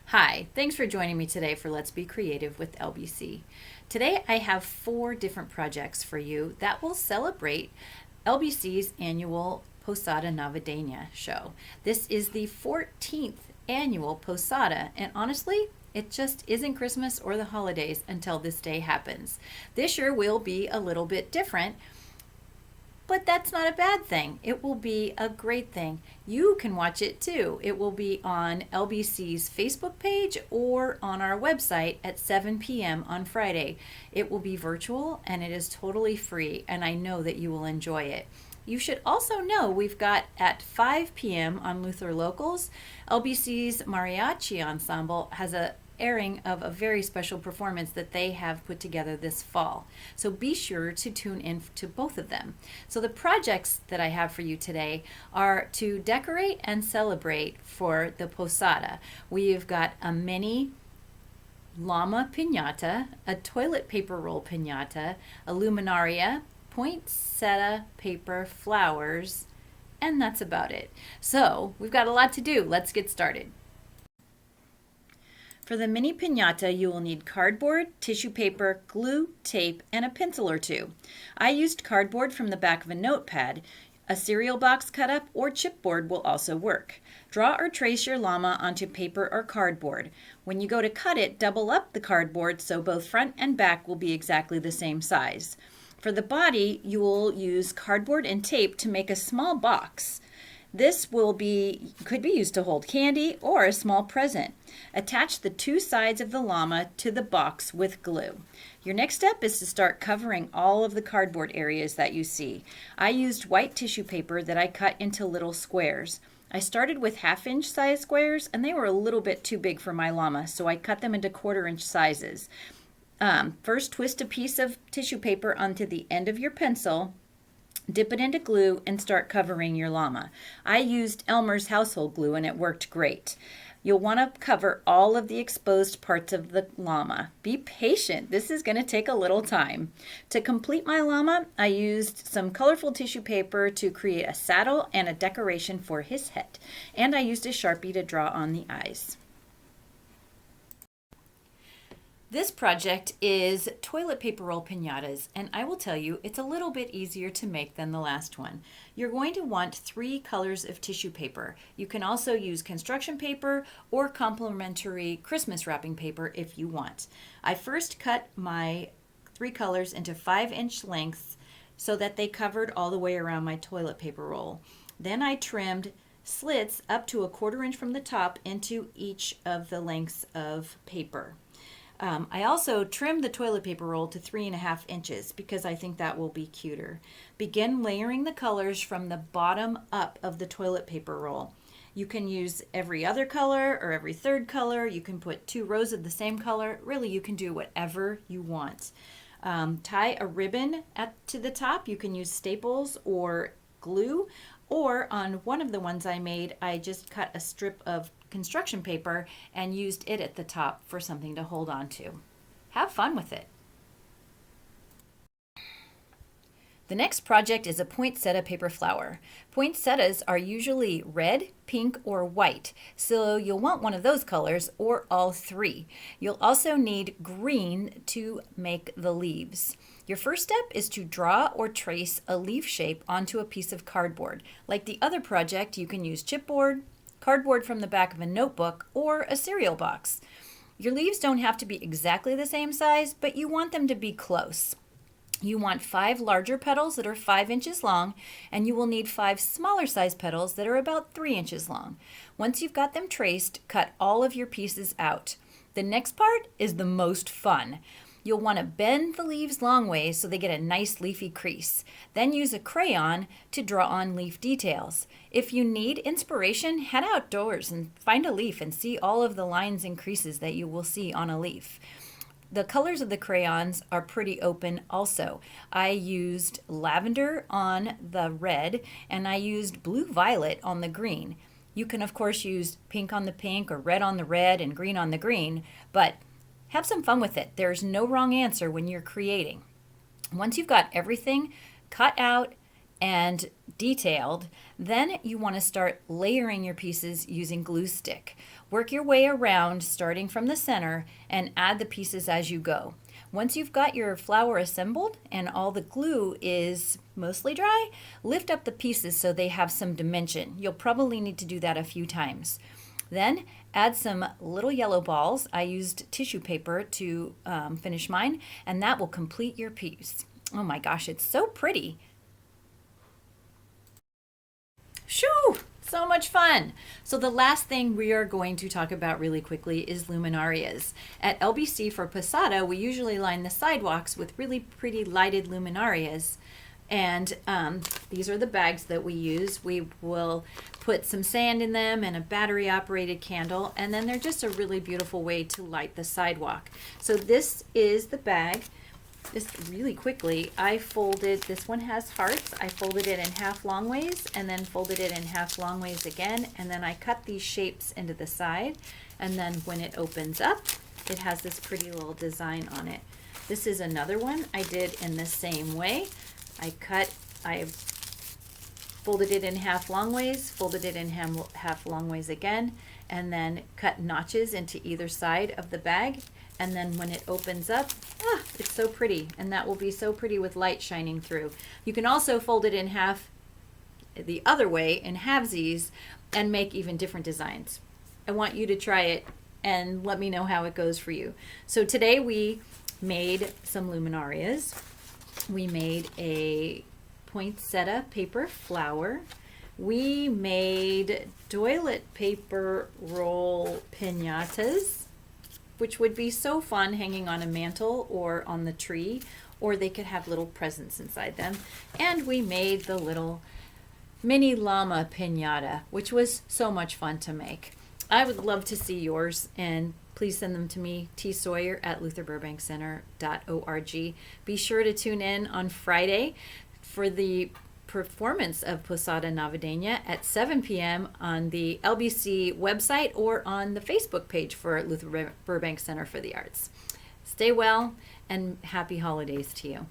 Hi, thanks for joining me today for Let's Be Creative with LBC. Today I have 4 different projects for you that will celebrate LBC's annual Posada Navideña show. This is the 14th annual Posada, and honestly, it just isn't Christmas or the holidays until this day happens. This year will be a little bit different, but that's not a bad thing. It will be a great thing. You can watch it too. It will be on LBC's Facebook page or on our website at 7 p.m. on Friday. It will be virtual and it is totally free, and I know that you will enjoy it. You should also know we've got at 5 p.m. on Luther Locals, LBC's Mariachi Ensemble has a airing of a very special performance that they have put together this fall. So be sure to tune in to both of them. So the projects that I have for you today are to decorate and celebrate for the Posada. We've got a mini llama pinata, a toilet paper roll pinata, a luminaria, poinsettia paper flowers, and that's about it. So we've got a lot to do. Let's get started. For the mini piñata, you will need cardboard, tissue paper, glue, tape, and a pencil or two. I used cardboard from the back of a notepad. A cereal box cut up or chipboard will also work. Draw or trace your llama onto paper or cardboard. When you go to cut it, double up the cardboard so both front and back will be exactly the same size. For the body, you will use cardboard and tape to make a small box. This could be used to hold candy or a small present. Attach the 2 sides of the llama to the box with glue. Your next step is to start covering all of the cardboard areas that you see. I used white tissue paper that I cut into little squares. I started with 1/2-inch size squares and they were a little bit too big for my llama, so I cut them into 1/4-inch sizes. First, twist a piece of tissue paper onto the end of your pencil. Dip it into glue and start covering your llama. I used Elmer's household glue and it worked great. You'll want to cover all of the exposed parts of the llama. Be patient. This is going to take a little time. To complete my llama, I used some colorful tissue paper to create a saddle and a decoration for his head. And I used a Sharpie to draw on the eyes. This project is toilet paper roll piñatas, and I will tell you it's a little bit easier to make than the last one. You're going to want 3 colors of tissue paper. You can also use construction paper or complimentary Christmas wrapping paper if you want. I first cut my 3 colors into 5-inch lengths so that they covered all the way around my toilet paper roll. Then I trimmed slits up to 1/4 inch from the top into each of the lengths of paper. I also trimmed the toilet paper roll to 3.5 inches because I think that will be cuter. Begin layering the colors from the bottom up of the toilet paper roll. You can use every other color or every third color. You can put 2 rows of the same color. Really, you can do whatever you want. Tie a ribbon to the top. You can use staples or glue, or on one of the ones I made, I just cut a strip of construction paper and used it at the top for something to hold on to. Have fun with it. The next project is a poinsettia paper flower. Poinsettias are usually red, pink, or white, so you'll want one of those colors or all 3. You'll also need green to make the leaves. Your first step is to draw or trace a leaf shape onto a piece of cardboard. Like the other project, you can use chipboard, cardboard from the back of a notebook, or a cereal box. Your leaves don't have to be exactly the same size, but you want them to be close. You want 5 larger petals that are 5 inches long, and you will need 5 smaller size petals that are about 3 inches long. Once you've got them traced, cut all of your pieces out. The next part is the most fun. You'll want to bend the leaves long ways so they get a nice leafy crease. Then use a crayon to draw on leaf details. If you need inspiration, head outdoors and find a leaf and see all of the lines and creases that you will see on a leaf. The colors of the crayons are pretty open also. I used lavender on the red and I used blue violet on the green. You can of course use pink on the pink or red on the red and green on the green, but have some fun with it. There's no wrong answer when you're creating. Once you've got everything cut out and detailed, then you want to start layering your pieces using glue stick. Work your way around starting from the center and add the pieces as you go. Once you've got your flower assembled and all the glue is mostly dry, lift up the pieces so they have some dimension. You'll probably need to do that a few times. Then add some little yellow balls. I used tissue paper to finish mine, and that will complete your piece. Oh my gosh, it's so pretty. Shoo! So much fun. So the last thing we are going to talk about really quickly is luminarias. At LBC for Posada, we usually line the sidewalks with really pretty lighted luminarias. And these are the bags that we use. We will put some sand in them and a battery operated candle, and then they're just a really beautiful way to light the sidewalk. So this is the bag. Just really quickly, I folded, this one has hearts, I folded it in half long ways and then folded it in half long ways again, and then I cut these shapes into the side, and then when it opens up, it has this pretty little design on it. This is another one I did in the same way. I folded it in half long ways, folded it in half long ways again, and then cut notches into either side of the bag. And then when it opens up, it's so pretty. And that will be so pretty with light shining through. You can also fold it in half the other way in halvesies and make even different designs. I want you to try it and let me know how it goes for you. So today we made some luminarias. We made a poinsettia paper flower. We made toilet paper roll pinatas, which would be so fun hanging on a mantle or on the tree, or they could have little presents inside them. And we made the little mini llama pinata, which was so much fun to make. I would love to see yours, and please send them to me, tsawyer@lutherburbankcenter.org. Be sure to tune in on Friday for the performance of Posada Navideña at 7 p.m. on the LBC website or on the Facebook page for Luther Burbank Center for the Arts. Stay well and happy holidays to you.